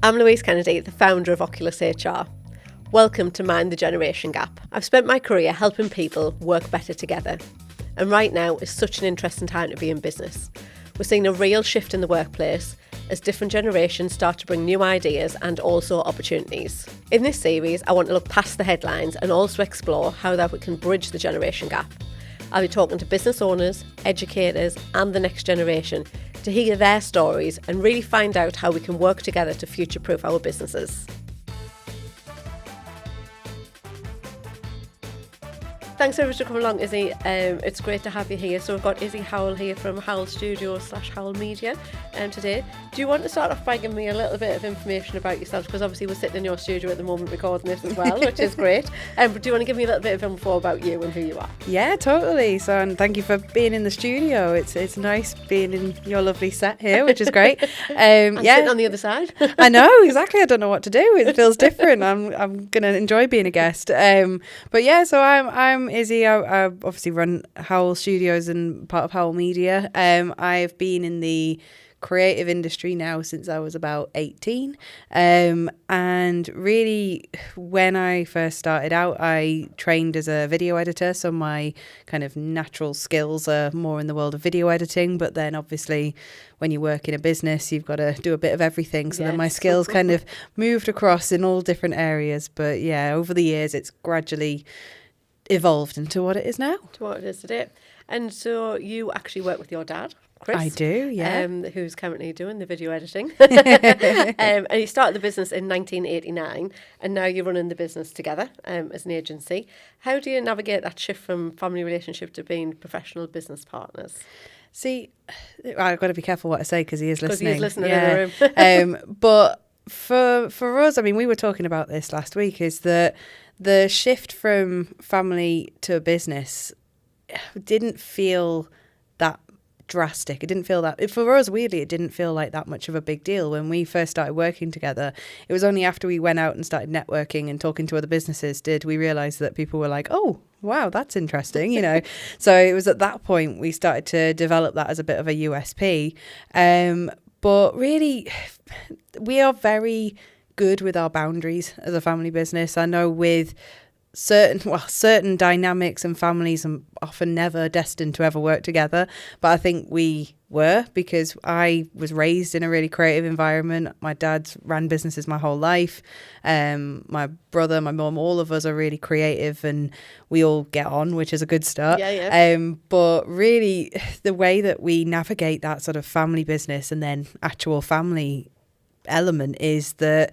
I'm Louise Kennedy, the founder of Oculus HR. Welcome to Mind the Generation Gap. I've spent my career helping people work better together. And right now is such an interesting time to be in business. We're seeing a real shift in the workplace as different generations start to bring new ideas and also opportunities. In this series, I want to look past the headlines and also explore how that we can bridge the generation gap. I'll be talking to business owners, educators and the next generation to hear their stories and really find out how we can work together to future-proof our businesses. Thanks so much for coming along, Issy. It's great to have you here. So we've got Issy Howell here from Howell Studios / Howell Media today. Do you want to start off by giving me a little bit of information about yourself? Because obviously we're sitting in your studio at the moment recording this as well, which is great. But do you want to give me a little bit of info about you and who you are? Yeah, totally. So, and thank you for being in the studio. It's nice being in your lovely set here, which is great. I'm sitting on the other side. I know, exactly. I don't know what to do. It feels different. I'm going to enjoy being a guest. But yeah, so I'm Issy. I obviously run Howell Studios and part of Howell Media. I've been in the creative industry now since I was about 18. And really, when I first started out, I trained as a video editor. So my kind of natural skills are more in the world of video editing. But then obviously, when you work in a business, you've got to do a bit of everything. So then my skills kind of moved across in all different areas. But yeah, over the years, it's gradually evolved into what it is now. To what it is today. And so you actually work with your dad, Chris. I do, yeah. Who's currently doing the video editing. And you started the business in 1989 and now you're running the business together as an agency. How do you navigate that shift from family relationship to being professional business partners? See, I've got to be careful what I say because he is listening. Because he is listening in the room. But for us, I mean, we were talking about this last week, is that the shift from family to business didn't feel that drastic. It didn't feel that, for us, weirdly, it didn't feel like that much of a big deal. When we first started working together, it was only after we went out and started networking and talking to other businesses did we realise that people were like, oh, wow, that's interesting, you know. So it was at that point we started to develop that as a bit of a USP. But really, we are very good with our boundaries as a family business. I know with certain dynamics and families are often never destined to ever work together, but I think we were, because I was raised in a really creative environment. My dad's ran businesses my whole life. My brother, my mum, all of us are really creative and we all get on, which is a good start. But really the way that we navigate that sort of family business and then actual family element is that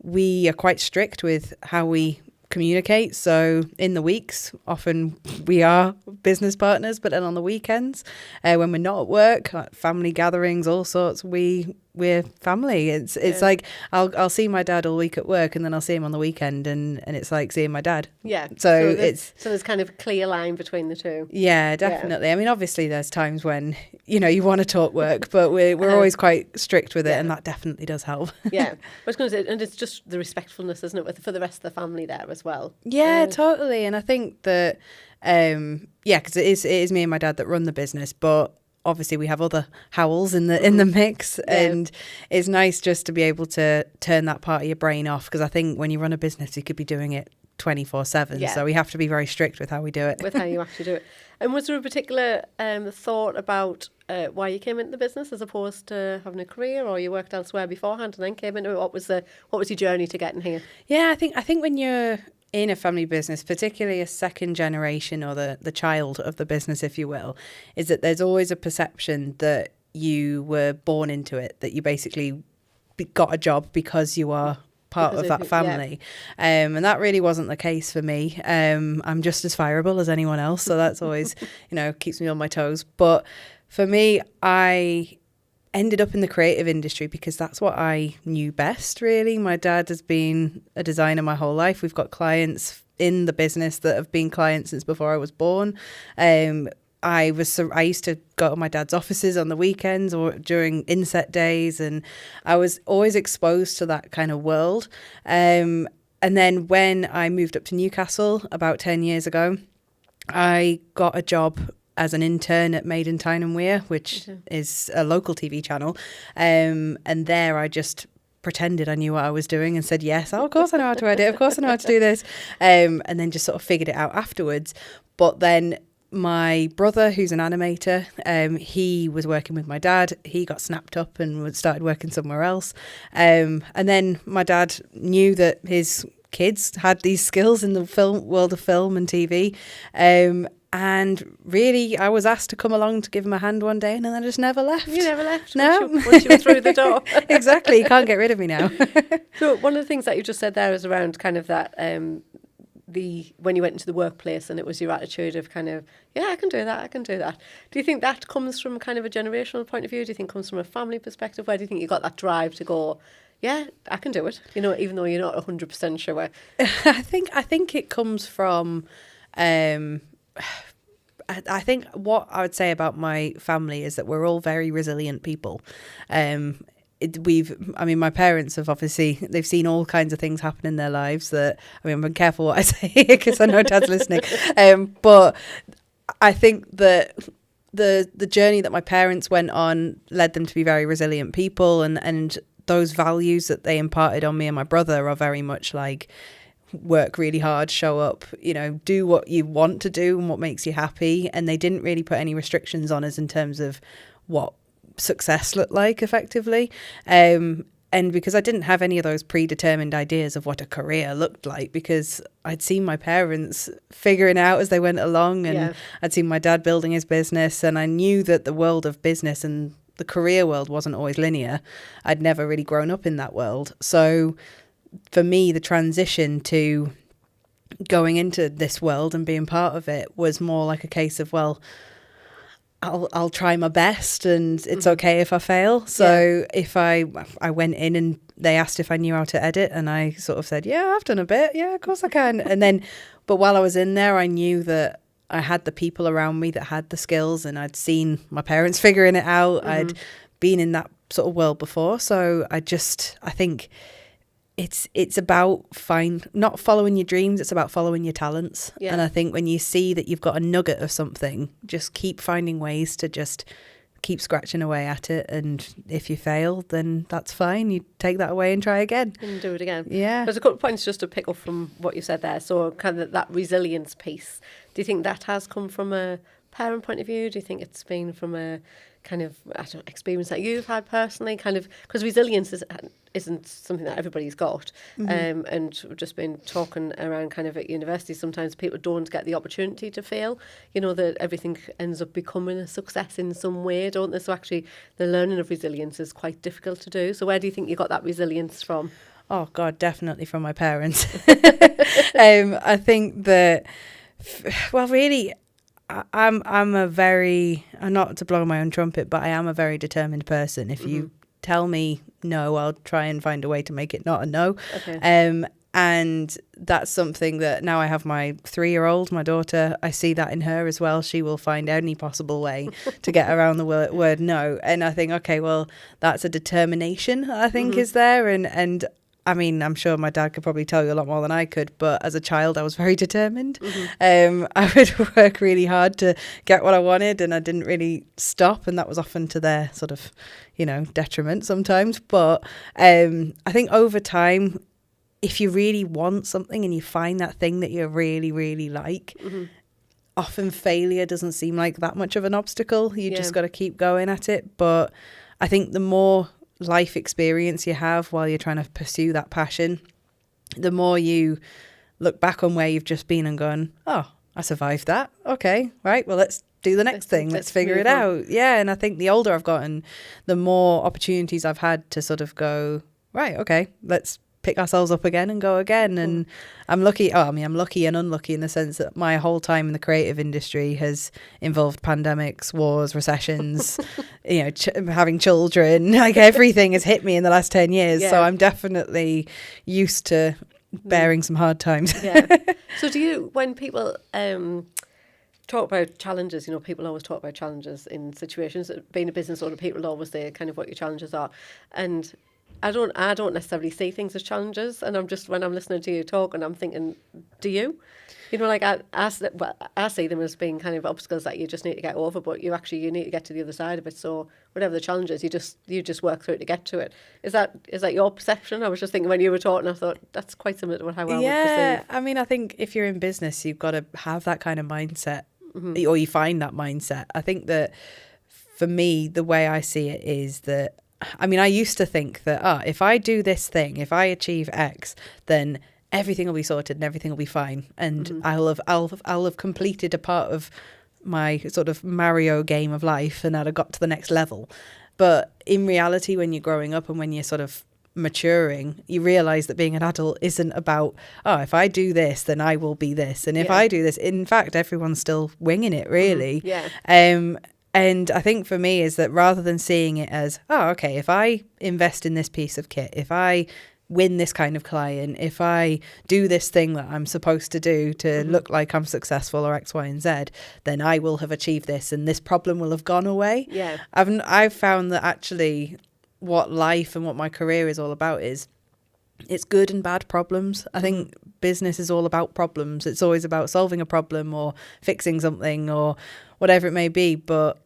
we are quite strict with how we communicate. So in the weeks, often we are business partners, but then on the weekends, when we're not at work, like family gatherings, all sorts, we're family. It's like I'll see my dad all week at work and then I'll see him on the weekend and it's like seeing my dad. Yeah. So there's kind of a clear line between the two. Yeah, definitely. Yeah. I mean, obviously there's times when, you know, you want to talk work, but we're always quite strict with it and that definitely does help. Yeah. I was going to say, and it's just the respectfulness, isn't it, for the rest of the family there as well. Yeah, totally. And I think that, because it is me and my dad that run the business, but obviously we have other Howells in the mix, and it's nice just to be able to turn that part of your brain off, because I think when you run a business you could be doing it 24/7, so we have to be very strict with how we do it. With how you actually do it. And was there a particular thought about why you came into the business as opposed to having a career, or you worked elsewhere beforehand and then came into it? What was your journey to getting here? Yeah, I think when you're in a family business, particularly a second generation or the child of the business, if you will, is that there's always a perception that you were born into it, that you basically got a job because you are part of that family. And that really wasn't the case for me. I'm just as fireable as anyone else, so that's always, keeps me on my toes. But for me, I ended up in the creative industry because that's what I knew best, really. My dad has been a designer my whole life. We've got clients in the business that have been clients since before I was born. I used to go to my dad's offices on the weekends or during inset days, and I was always exposed to that kind of world. And then when I moved up to Newcastle about 10 years ago, I got a job as an intern at Made in Tyne and Wear, which is a local TV channel. And there I just pretended I knew what I was doing and said, yes, of course I know how to edit. Of course I know how to do this. And then just sort of figured it out afterwards. But then my brother, who's an animator, he was working with my dad. He got snapped up and started working somewhere else. And then my dad knew that his kids had these skills in the world of film and TV. And really, I was asked to come along to give him a hand one day, and then I just never left. You never left? No. Once you were through the door. Exactly. You can't get rid of me now. So one of the things that you just said there is around kind of that, when you went into the workplace and it was your attitude of kind of, yeah, I can do that. Do you think that comes from kind of a generational point of view? Do you think it comes from a family perspective? Where do you think you got that drive to go, yeah, I can do it, even though you're not 100% sure? I think it comes from... I think what I would say about my family is that we're all very resilient people. My parents have they've seen all kinds of things happen in their lives that, I'm being careful what I say because I know Dad's listening. But I think that the journey that my parents went on led them to be very resilient people, and those values that they imparted on me and my brother are very much like, work really hard, show up, do what you want to do and what makes you happy. And they didn't really put any restrictions on us in terms of what success looked like effectively. And because I didn't have any of those predetermined ideas of what a career looked like, because I'd seen my parents figuring out as they went along, and I'd seen my dad building his business, and I knew that the world of business and the career world wasn't always linear. I'd never really grown up in that world. So for me, the transition to going into this world and being part of it was more like a case of, well, I'll try my best, and it's okay if I fail. So if I went in and they asked if I knew how to edit, and I sort of said, yeah, I've done a bit. Yeah, of course I can. And then, but while I was in there, I knew that I had the people around me that had the skills, and I'd seen my parents figuring it out. I'd been in that sort of world before. So I think it's about not following your dreams, it's about following your talents. Yeah. And I think when you see that you've got a nugget of something, just keep finding ways to just keep scratching away at it. And if you fail, then that's fine. You take that away and try again. And do it again. Yeah. There's a couple of points just to pick up from what you said there. So kind of that resilience piece. Do you think that has come from a parent point of view? Do you think it's been from a kind of experience that you've had personally, kind of, because resilience isn't something that everybody's got. And we've just been talking around kind of at university, sometimes people don't get the opportunity to fail, that everything ends up becoming a success in some way, don't they? So actually the learning of resilience is quite difficult to do. So where do you think you got that resilience from? Oh God, definitely from my parents. I think that, well, really, I'm not to blow my own trumpet, but I am a very determined person. If you tell me no, I'll try and find a way to make it not a no. Okay. And that's something that now I have my 3-year-old, my daughter, I see that in her as well. She will find any possible way to get around the word no. And I think, okay, well, that's a determination I think is there. And I mean, I'm sure my dad could probably tell you a lot more than I could, but as a child, I was very determined. I would work really hard to get what I wanted, and I didn't really stop, and that was often to their sort of, detriment sometimes. But I think over time, if you really want something and you find that thing that you really, really like, often failure doesn't seem like that much of an obstacle. You just got to keep going at it. But I think the more life experience you have while you're trying to pursue that passion, the more you look back on where you've just been and gone, oh, I survived that. Okay, right, well, let's do the next thing. Let's figure it out. Yeah, and I think the older I've gotten, the more opportunities I've had to sort of go, right, okay, let's pick ourselves up again and go again. And I'm lucky and unlucky in the sense that my whole time in the creative industry has involved pandemics, wars, recessions, having children, like everything has hit me in the last 10 years. So I'm definitely used to bearing some hard times. So do you, when people talk about challenges, people always talk about challenges in situations, being a business owner, people always say kind of what your challenges are. And I don't necessarily see things as challenges, and I'm just, when I'm listening to you talk, and I'm thinking, do you? You know, like I see them as being kind of obstacles that you just need to get over, but you need to get to the other side of it. So whatever the challenge is, you just work through it to get to it. Is that your perception? I was just thinking when you were talking, I thought that's quite similar to what how I would perceive. I mean, I think if you're in business, you've got to have that kind of mindset, or you find that mindset. I think that for me, the way I see it is that, I mean, I used to think that, if I do this thing, if I achieve X, then everything will be sorted and everything will be fine, and I'll have completed a part of my sort of Mario game of life, and I'd have got to the next level. But in reality, when you're growing up and when you're sort of maturing, you realise that being an adult isn't about, if I do this, then I will be this, and if I do this, in fact, everyone's still winging it, really. And I think for me is that rather than seeing it as, okay, if I invest in this piece of kit, if I win this kind of client, if I do this thing that I'm supposed to do to look like I'm successful or X, Y, and Z, then I will have achieved this and this problem will have gone away. Yeah. I've found that actually what life and what my career is all about is it's good and bad problems. I think business is all about problems. It's always about solving a problem or fixing something or whatever it may be. But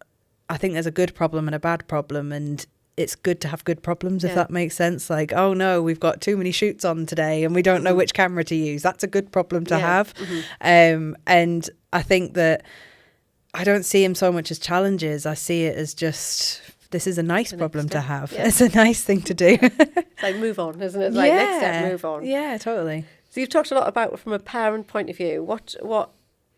I think there's a good problem and a bad problem, and it's good to have good problems, if that makes sense. Like, oh no, we've got too many shoots on today and we don't know which camera to use. That's a good problem to have. And I think that I don't see them so much as challenges. I see it as just, this is a nice problem to have. Yeah. It's a nice thing to do. It's like move on, isn't it? It's like next step, move on. Yeah, totally. So you've talked a lot about from a parent point of view. What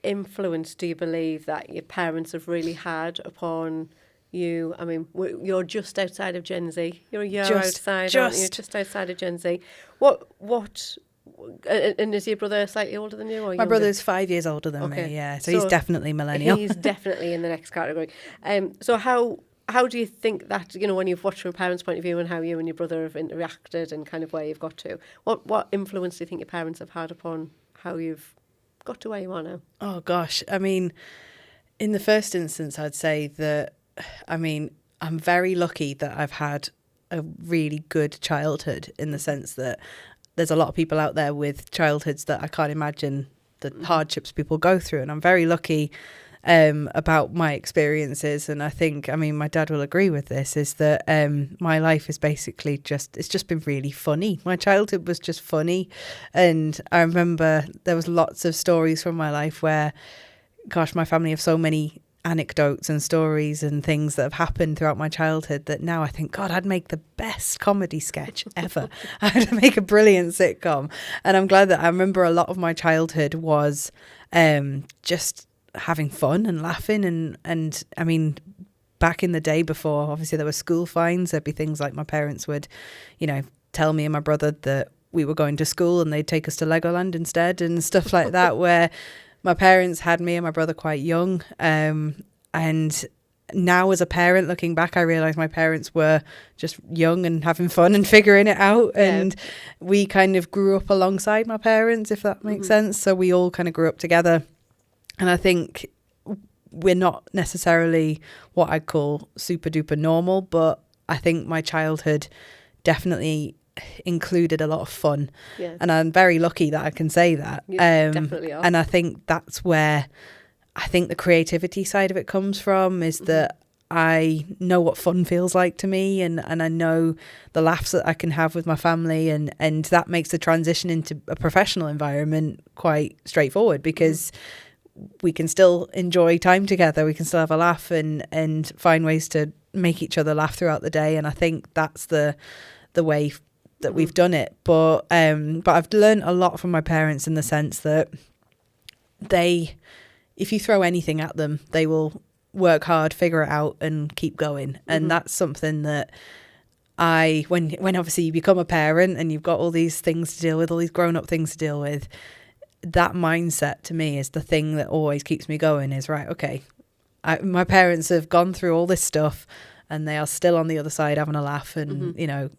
influence do you believe that your parents have really had upon you? I mean, you're just outside of Gen Z. You're a year outside, aren't you? Just outside of Gen Z. And is your brother slightly older than you? Or My brother's 5 years older than me, yeah. So he's definitely millennial. He's definitely in the next category. So how do you think that, when you've watched from a parent's point of view and how you and your brother have interacted and kind of where you've got to, what influence do you think your parents have had upon how you've got to where you are now? Oh, gosh. I mean, in the first instance, I'd say that, I'm very lucky that I've had a really good childhood, in the sense that there's a lot of people out there with childhoods that I can't imagine the hardships people go through. And I'm very lucky about my experiences. And I think, my dad will agree with this, is that my life is basically it's just been really funny. My childhood was just funny. And I remember there was lots of stories from my life where, gosh, my family have so many anecdotes and stories and things that have happened throughout my childhood that now I think, God, I'd make the best comedy sketch ever. I'd make a brilliant sitcom. And I'm glad that I remember a lot of my childhood was just having fun and laughing. And I mean, back in the day, before obviously there were school fines, there'd be things like my parents would, tell me and my brother that we were going to school and they'd take us to Legoland instead and stuff like that, where my parents had me and my brother quite young. And now as a parent, looking back, I realise my parents were just young and having fun and figuring it out. And we kind of grew up alongside my parents, if that makes sense. So we all kind of grew up together. And I think we're not necessarily what I'd call super duper normal, but I think my childhood definitely included a lot of fun, and I'm very lucky that I can say that. You definitely are. And I think that's where I think the creativity side of it comes from, is that I know what fun feels like to me, and I know the laughs that I can have with my family, and that makes the transition into a professional environment quite straightforward, because we can still enjoy time together, we can still have a laugh and find ways to make each other laugh throughout the day. And I think that's the way that we've done it. But I've learned a lot from my parents, in the sense that if you throw anything at them, they will work hard, figure it out and keep going. And that's something that when obviously you become a parent and you've got all these things to deal with, all these grown up things to deal with, that mindset to me is the thing that always keeps me going, is right, okay, my parents have gone through all this stuff and they are still on the other side having a laugh and,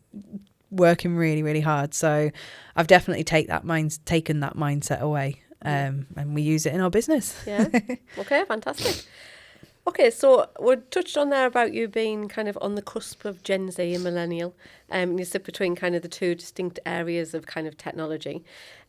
working really, really hard. So I've definitely taken that mindset away, and we use it in our business. Yeah. Okay, fantastic. Okay, so we touched on there about you being kind of on the cusp of Gen Z and millennial. You sit between kind of the two distinct areas of kind of technology.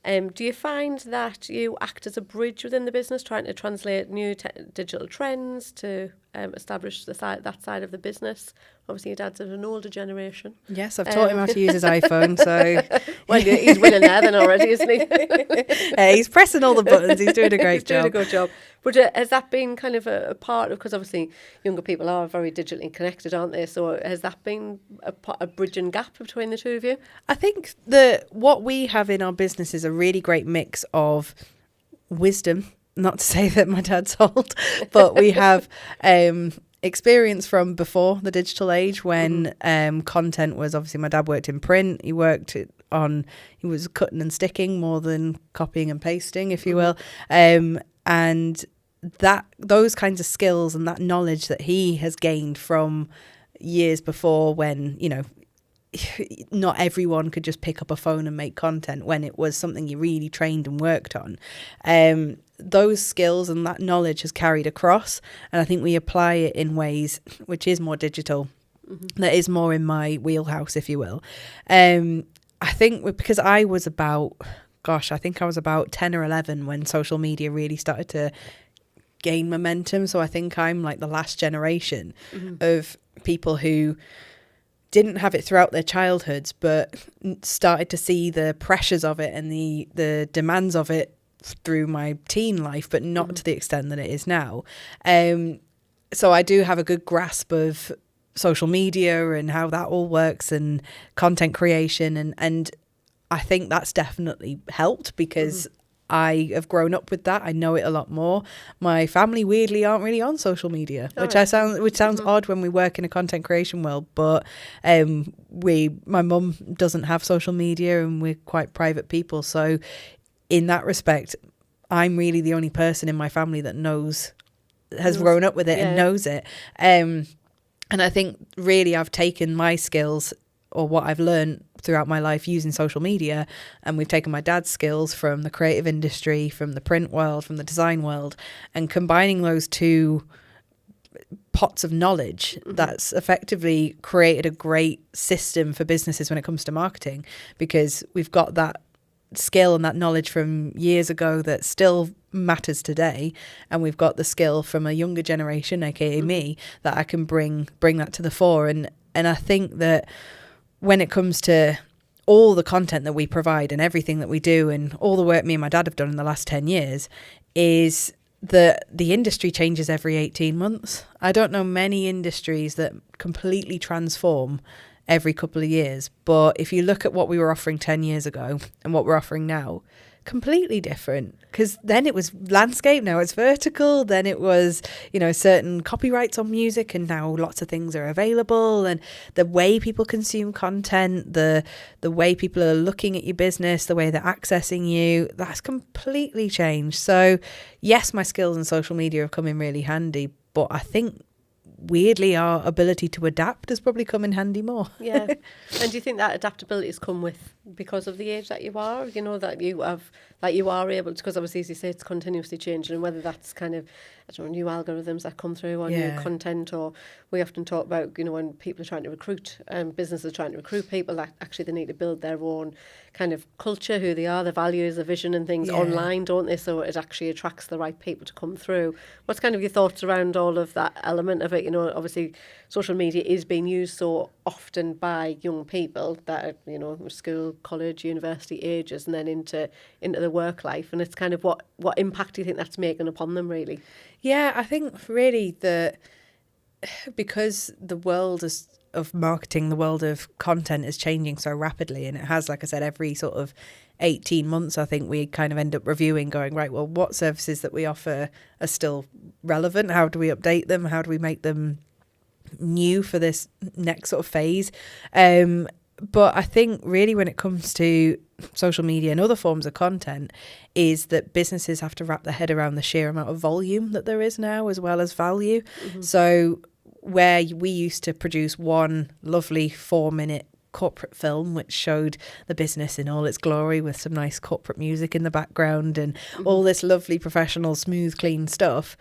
Do you find that you act as a bridge within the business, trying to translate new digital trends to establish that side of the business? Obviously, your dad's of an older generation. Yes, I've taught him how to use his iPhone, so... Well, he's winning there then already, isn't he? He's pressing all the buttons. He's doing a great job. He's doing a good job. But has that been kind of a part of... Because obviously, younger people are very digitally connected, aren't they? So has that been a bridging gap between the two of you? I think that what we have in our business is a really great mix of wisdom. Not to say that my dad's old, but we have... experience from before the digital age when content was obviously, my dad worked in print, he was cutting and sticking more than copying and pasting, if you will, and those kinds of skills and that knowledge that he has gained from years before, when not everyone could just pick up a phone and make content, when it was something you really trained and worked on. Those skills and that knowledge has carried across, and I think we apply it in ways which is more digital, that is more in my wheelhouse, if you will. I think because I was about 10 or 11 when social media really started to gain momentum. So I think I'm like the last generation of people who didn't have it throughout their childhoods, but started to see the pressures of it and the demands of it through my teen life, but not to the extent that it is now. So I do have a good grasp of social media and how that all works and content creation. And I think that's definitely helped because I have grown up with that. I know it a lot more. My family weirdly aren't really on social media, which sounds odd when we work in a content creation world, but my mum doesn't have social media and we're quite private people. So in that respect, I'm really the only person in my family that has grown up with it and knows it. And I think really I've taken my skills or what I've learned throughout my life using social media, and we've taken my dad's skills from the creative industry, from the print world, from the design world, and combining those two pots of knowledge, that's effectively created a great system for businesses when it comes to marketing, because we've got that skill and that knowledge from years ago that still matters today, and we've got the skill from a younger generation, aka me, that I can bring that to the fore. And I think that when it comes to all the content that we provide and everything that we do and all the work me and my dad have done in the last 10 years is that the industry changes every 18 months. I don't know many industries that completely transform every couple of years. But if you look at what we were offering 10 years ago and what we're offering now, completely different. Because then it was landscape, now it's vertical, then it was, certain copyrights on music, and now lots of things are available, and the way people consume content, the way people are looking at your business, the way they're accessing you, that's completely changed. So yes, my skills in social media have come in really handy, but I think weirdly our ability to adapt has probably come in handy more. Yeah. And do you think that adaptability has come with because of the age that you are, that you are able to, because obviously, as you say, it's continuously changing, and whether that's kind of, new algorithms that come through or new content, or we often talk about, when people are trying to recruit, businesses trying to recruit people, that actually they need to build their own kind of culture, who they are, their values, their vision and things online, don't they? So it actually attracts the right people to come through. What's kind of your thoughts around all of that element of it? Obviously social media is being used so often by young people that are, school, college, university ages, and then into the work life, and it's kind of what impact do you think that's making upon them, really? Yeah, I think really that because the world of marketing, the world of content is changing so rapidly, and it has, like I said, every sort of 18 months, I think we kind of end up reviewing, going, right, well, what services that we offer are still relevant? How do we update them? How do we make them new for this next sort of phase? But I think really when it comes to social media and other forms of content is that businesses have to wrap their head around the sheer amount of volume that there is now, as well as value. So where we used to produce one lovely 4-minute corporate film which showed the business in all its glory with some nice corporate music in the background and all this lovely professional smooth clean stuff,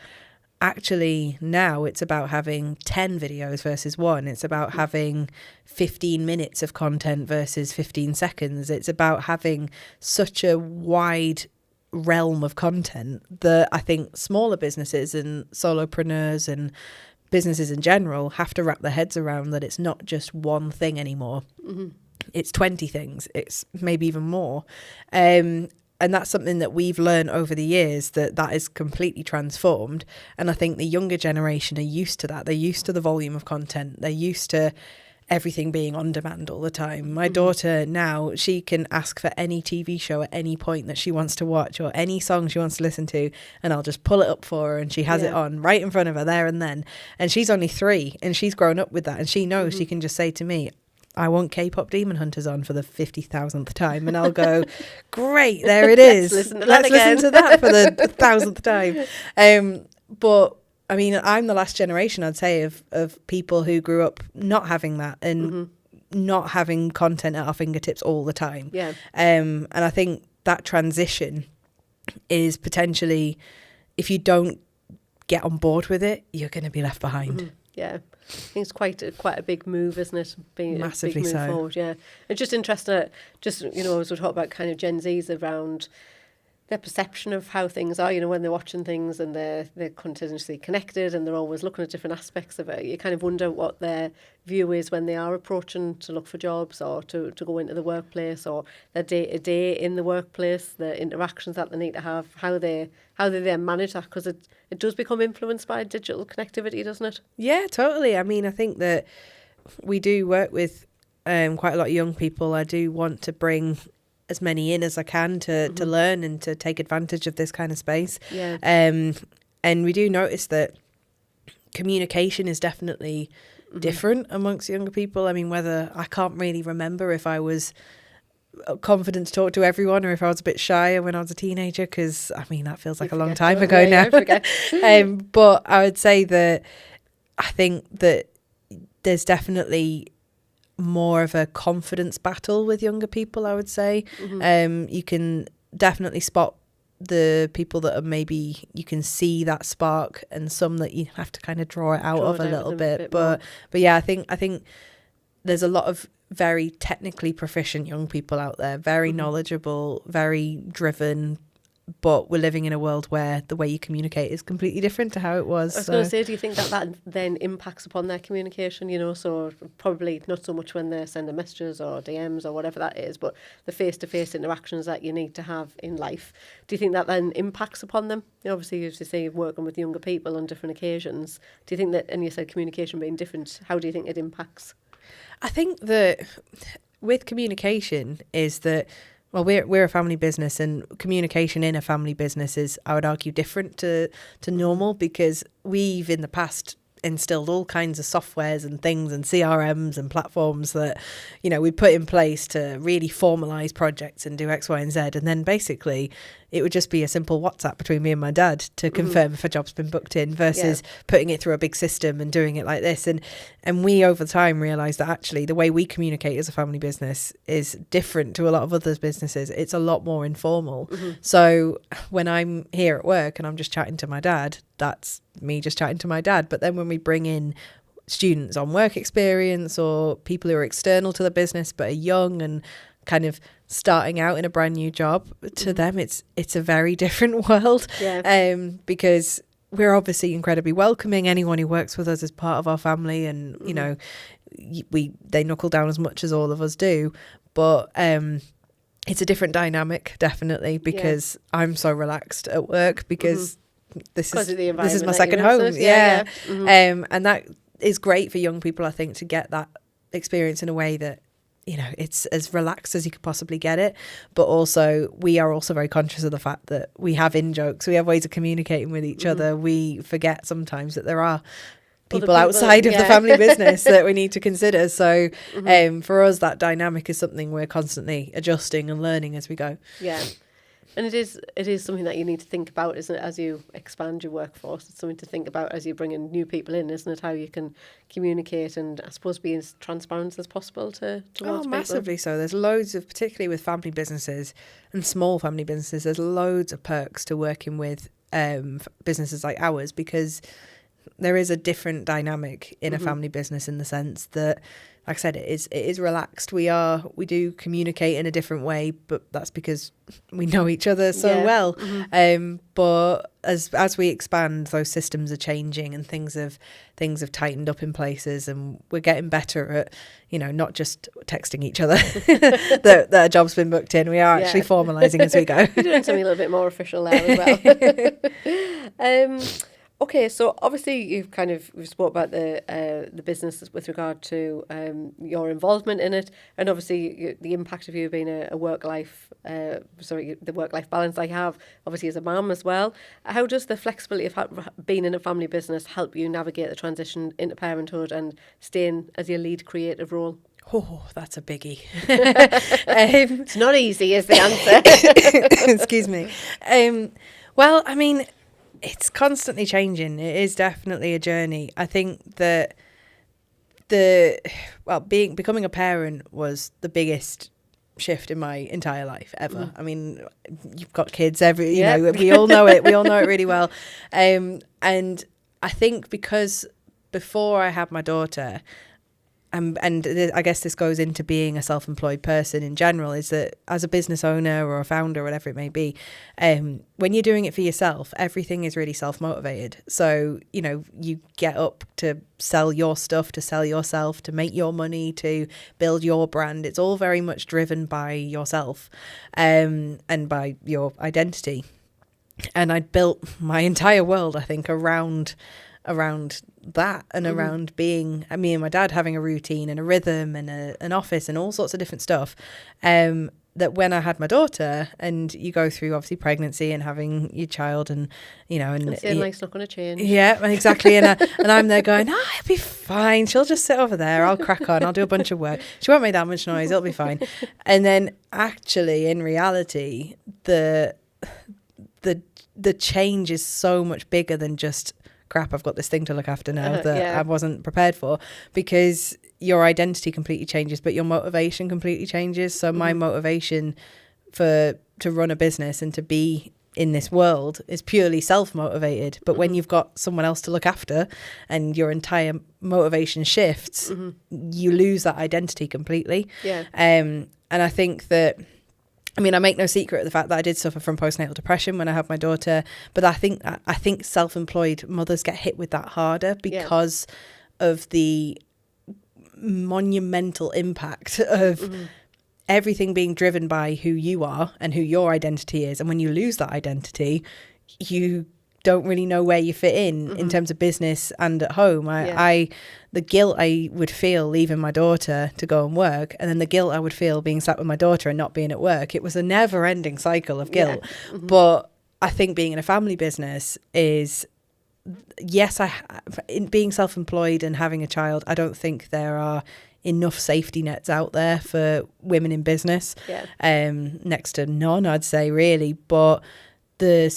actually now it's about having 10 videos versus one. It's about having 15 minutes of content versus 15 seconds. It's about having such a wide realm of content that I think smaller businesses and solopreneurs and businesses in general have to wrap their heads around, that it's not just one thing anymore. It's 20 things. It's maybe even more. And that's something that we've learned over the years, that is completely transformed. And I think the younger generation are used to that. They're used to the volume of content. They're used to everything being on demand all the time. My daughter now, she can ask for any TV show at any point that she wants to watch, or any song she wants to listen to, and I'll just pull it up for her, and she has it on right in front of her there and then. And she's only 3, and she's grown up with that, and she knows she can just say to me, I want K-pop Demon Hunters on for the 50,000th time, and I'll go, great, there it is. Let's listen to that for the 1,000th time. But I mean, I'm the last generation, I'd say, of people who grew up not having that, and not having content at our fingertips all the time. And I think that transition is potentially, if you don't get on board with it, you're going to be left behind. Yeah, I think it's quite a big move, isn't it? Being massively a big move so. forward, yeah. It's just interesting, as we talk about kind of Gen Zs around their perception of how things are, when they're watching things and they're continuously connected and they're always looking at different aspects of it. You kind of wonder what their view is when they are approaching to look for jobs, or to go into the workplace, or their day-to-day in the workplace, the interactions that they need to have, how they then manage that, because it does become influenced by digital connectivity, doesn't it? Yeah, totally. I mean, I think that we do work with quite a lot of young people. I do want to bring as many in as I can to learn and to take advantage of this kind of space. Yeah. And we do notice that communication is definitely different amongst younger people. I mean, I can't really remember if I was confident to talk to everyone, or if I was a bit shy when I was a teenager, because I mean, that feels like a long time ago now. But I would say that I think that there's definitely more of a confidence battle with younger people, I would say. You can definitely spot the people that are, maybe you can see that spark, and some that you have to kind of draw it out of a little bit. But yeah, I think there's a lot of very technically proficient young people out there, very knowledgeable, very driven, but we're living in a world where the way you communicate is completely different to how it was. I was going to say, do you think that then impacts upon their communication, so probably not so much when they're sending messages or DMs or whatever that is, but the face-to-face interactions that you need to have in life. Do you think that then impacts upon them? Obviously, as you say, working with younger people on different occasions. Do you think that, and you said communication being different, how do you think it impacts? I think that with communication is that, well, we're a family business, and communication in a family business is, I would argue, different to normal, because we've in the past instilled all kinds of softwares and things and CRMs and platforms that, we put in place to really formalise projects and do X, Y, and Z. And then basically it would just be a simple WhatsApp between me and my dad to confirm if a job's been booked in, versus putting it through a big system and doing it like this. And we over time realised that actually the way we communicate as a family business is different to a lot of other businesses. It's a lot more informal. So when I'm here at work and I'm just chatting to my dad, that's me just chatting to my dad. But then when we bring in students on work experience, or people who are external to the business but are young and kind of starting out in a brand new job, to them it's a very different world. Because we're obviously incredibly welcoming. Anyone who works with us is part of our family, and they knuckle down as much as all of us do, but it's a different dynamic, definitely, because I'm so relaxed at work, because this is my second home. And that is great for young people, I think, to get that experience in a way that it's as relaxed as you could possibly get it. But also, we are also very conscious of the fact that we have in-jokes, we have ways of communicating with each other. We forget sometimes that there are people outside of the family business that we need to consider. So for us, that dynamic is something we're constantly adjusting and learning as we go. And it is something that you need to think about, isn't it, as you expand your workforce? It's something to think about as you bring in new people in, isn't it? How you can communicate and, I suppose, be as transparent as possible towards people. Massively so. There's loads of, particularly with family businesses and small family businesses, there's loads of perks to working with businesses like ours, because there is a different dynamic in a family business, in the sense that, like I said, it is relaxed. We do communicate in a different way, but that's because we know each other so well. But as we expand, those systems are changing, and things have tightened up in places, and we're getting better at, not just texting each other that a job's been booked in. We are actually formalising as we go. You're doing something a little bit more official there as well. Okay, so obviously we've spoke about the business with regard to your involvement in it, and obviously the impact of you being the work-life balance I have, obviously as a mum as well. How does the flexibility of being in a family business help you navigate the transition into parenthood and staying as your lead creative role? Oh, that's a biggie. It's not easy, is the answer. Excuse me. Well, I mean, it's constantly changing. It is definitely a journey. I think that becoming a parent was the biggest shift in my entire life ever. I mean, you've got kids we all know it. We all know it really well. And I think because before I had my daughter, I guess this goes into being a self-employed person in general, is that as a business owner or a founder, whatever it may be, when you're doing it for yourself, everything is really self-motivated. So, you get up to sell your stuff, to sell yourself, to make your money, to build your brand. It's all very much driven by yourself and by your identity. And I'd built my entire world, I think, around that, and around being me and my dad having a routine and a rhythm and an office and all sorts of different stuff, that when I had my daughter, and you go through obviously pregnancy and having your child, and and life's not going to change. Yeah, exactly. and I'm there going, it'll be fine, she'll just sit over there, I'll crack on, I'll do a bunch of work, she won't make that much noise, it'll be fine. And then actually in reality the change is so much bigger than just, crap, I've got this thing to look after now that I wasn't prepared for, because your identity completely changes, but your motivation completely changes. So my motivation to run a business and to be in this world is purely self-motivated. But when you've got someone else to look after and your entire motivation shifts, you lose that identity completely. And I think that, I make no secret of the fact that I did suffer from postnatal depression when I had my daughter, but I think self-employed mothers get hit with that harder because of the monumental impact of everything being driven by who you are and who your identity is. And when you lose that identity, you don't really know where you fit in terms of business and at home. The guilt I would feel leaving my daughter to go and work, and then the guilt I would feel being sat with my daughter and not being at work, it was a never ending cycle of guilt. But I think being in a family business is, yes, in being self-employed and having a child, I don't think there are enough safety nets out there for women in business. Next to none, I'd say, really. But the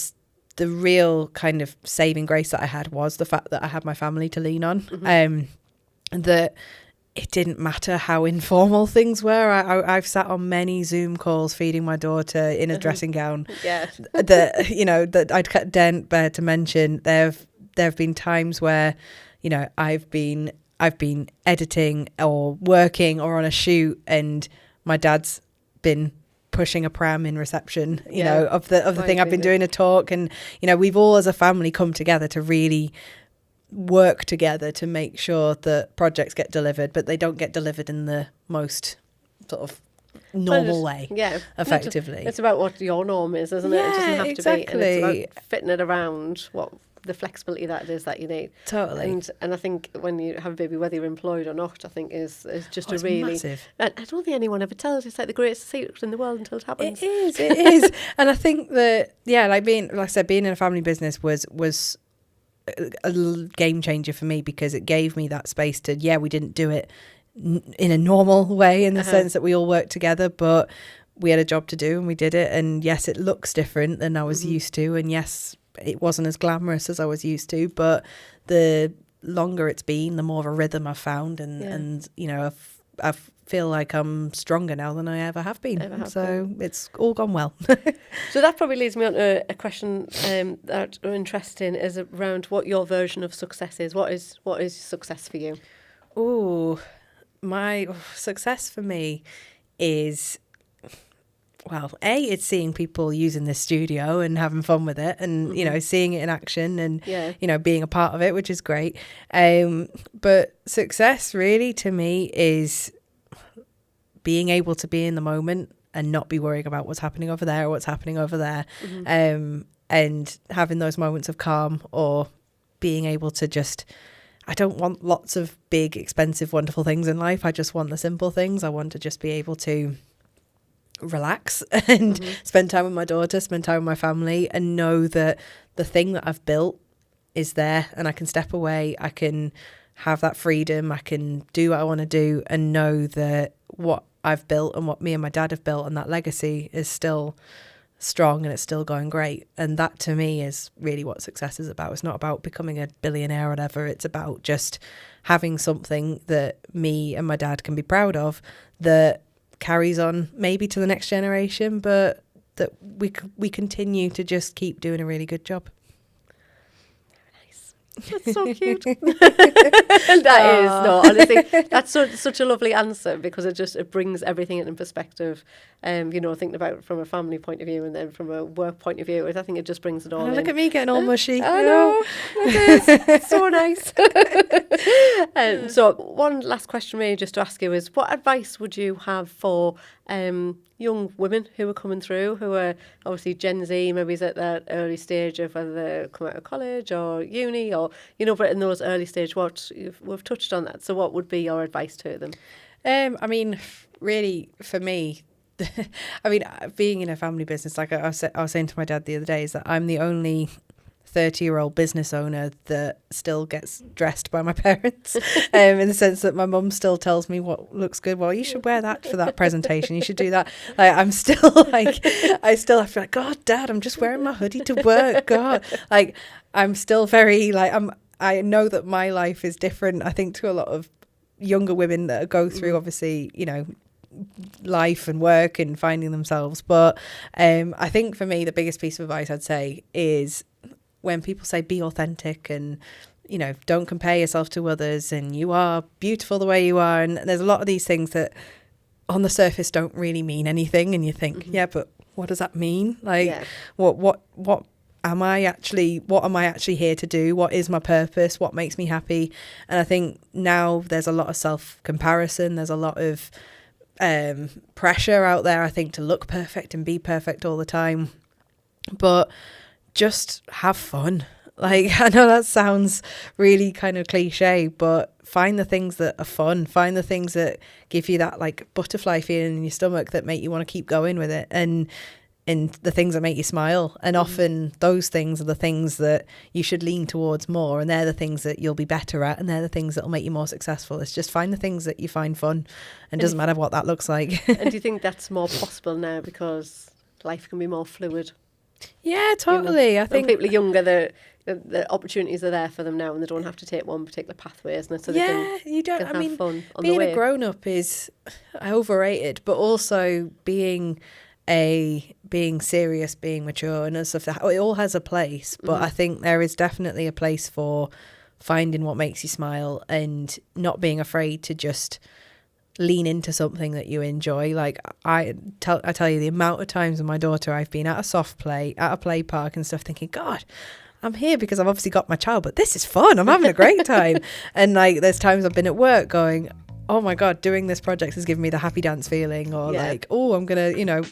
real kind of saving grace that I had was the fact that I had my family to lean on. That it didn't matter how informal things were. I've sat on many Zoom calls feeding my daughter in a dressing gown. That I'd daren't bear to mention. There have been times where, I've been editing or working or on a shoot, and my dad's been pushing a pram in reception, of the thing I've been doing, a talk. And, we've all as a family come together to really work together to make sure that projects get delivered, but they don't get delivered in the most sort of normal way, effectively. It's about what your norm is, isn't it? It doesn't have to be. And it's about fitting it around what the flexibility that it is that you need. Totally. And I think when you have a baby, whether you're employed or not, I think is just a really massive. I don't think anyone ever tells. It's like the greatest secret in the world until it happens. It is. And I think that being in a family business was a game changer for me, because it gave me that space to, we didn't do it in a normal way in the sense that we all worked together, but we had a job to do and we did it. And yes, it looks different than I was used to, and yes, it wasn't as glamorous as I was used to, but the longer it's been, the more of a rhythm I've found, and I've feel like I'm stronger now than I ever have been. It's all gone well. So that probably leads me on to a question that are interesting is around what your version of success is. What is success for you? Oh, my success for me is, well, it's seeing people using this studio and having fun with it and, seeing it in action and, being a part of it, which is great. But success really to me is being able to be in the moment and not be worrying about what's happening over there or what's happening over there. And having those moments of calm or being able to just, I don't want lots of big, expensive, wonderful things in life. I just want the simple things. I want to just be able to relax and spend time with my daughter, spend time with my family, and know that the thing that I've built is there and I can step away. I can have that freedom. I can do what I want to do and know that what I've built and what me and my dad have built and that legacy is still strong and it's still going great. And that to me is really what success is about. It's not about becoming a billionaire or whatever. It's about just having something that me and my dad can be proud of that carries on maybe to the next generation, but that we continue to just keep doing a really good job. That's so cute. Honestly, that's such a lovely answer because it brings everything into perspective. Thinking about it from a family point of view and then from a work point of view, I think it just brings it all in. Look at me getting all mushy. I know. It is. It's so nice. So one last question really just to ask you is, what advice would you have for young women who are coming through, who are obviously Gen Z, maybe is at that early stage of whether they come out of college or uni or, but in those early stage, we've touched on that. So what would be your advice to them? Really for me, being in a family business, like I was saying to my dad the other day, is that I'm the only 30-year-old business owner that still gets dressed by my parents, in the sense that my mum still tells me what looks good. Well, you should wear that for that presentation. You should do that. Like, I'm still I still have to be like, God, Dad, I'm just wearing my hoodie to work. God, like I'm still very I know that my life is different, I think, to a lot of younger women that go through, obviously, life and work and finding themselves. But I think for me, the biggest piece of advice I'd say is when people say be authentic and, don't compare yourself to others and you are beautiful the way you are. And there's a lot of these things that on the surface don't really mean anything. And you think, yeah, but what does that mean? Like, what am I actually here to do? What is my purpose? What makes me happy? And I think now there's a lot of self-comparison. There's a lot of pressure out there, I think, to look perfect and be perfect all the time. But just have fun. Like, I know that sounds really kind of cliche, but find the things that are fun. Find the things that give you that like butterfly feeling in your stomach that make you want to keep going with it. And the things that make you smile. And often those things are the things that you should lean towards more. And they're the things that you'll be better at. And they're the things that will make you more successful. It's just find the things that you find fun. And it doesn't matter what that looks like. And do you think that's more possible now because life can be more fluid? Yeah, totally. I think when people are younger, the opportunities are there for them now and they don't have to take one particular pathway, isn't it? So they can have fun on the way. Being a grown-up is overrated, but also being serious, being mature and stuff, it all has a place. But I think there is definitely a place for finding what makes you smile and not being afraid to just lean into something that you enjoy. Like I tell you the amount of times with my daughter I've been at a soft play, at a play park and stuff, thinking, God, I'm here because I've obviously got my child, but this is fun. I'm having a great time. And like there's times I've been at work going, oh my God, doing this project has given me the happy dance feeling, or like, oh, I'm gonna,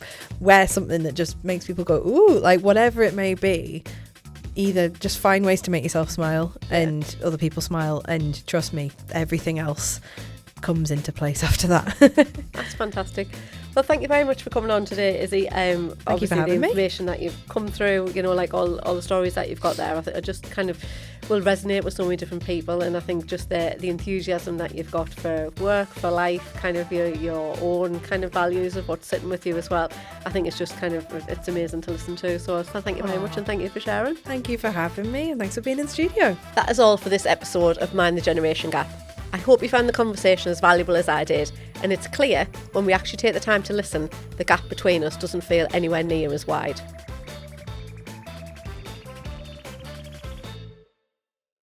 wear something that just makes people go, ooh, like whatever it may be. Either just find ways to make yourself smile and other people smile, and trust me, everything else comes into place after that. That's fantastic. Well, thank you very much for coming on today, Issy. Obviously the information that you've come through, like all the stories that you've got there, I just kind of will resonate with so many different people. And I think just the enthusiasm that you've got for work, for life, kind of your own kind of values of what's sitting with you as well, I think it's just kind of, it's amazing to listen to. So thank you very much, and thank you for sharing. Thank you for having me, and thanks for being in the studio. That is all for this episode of Mind the Generation Gap. I hope you found the conversation as valuable as I did, and it's clear when we actually take the time to listen, the gap between us doesn't feel anywhere near as wide.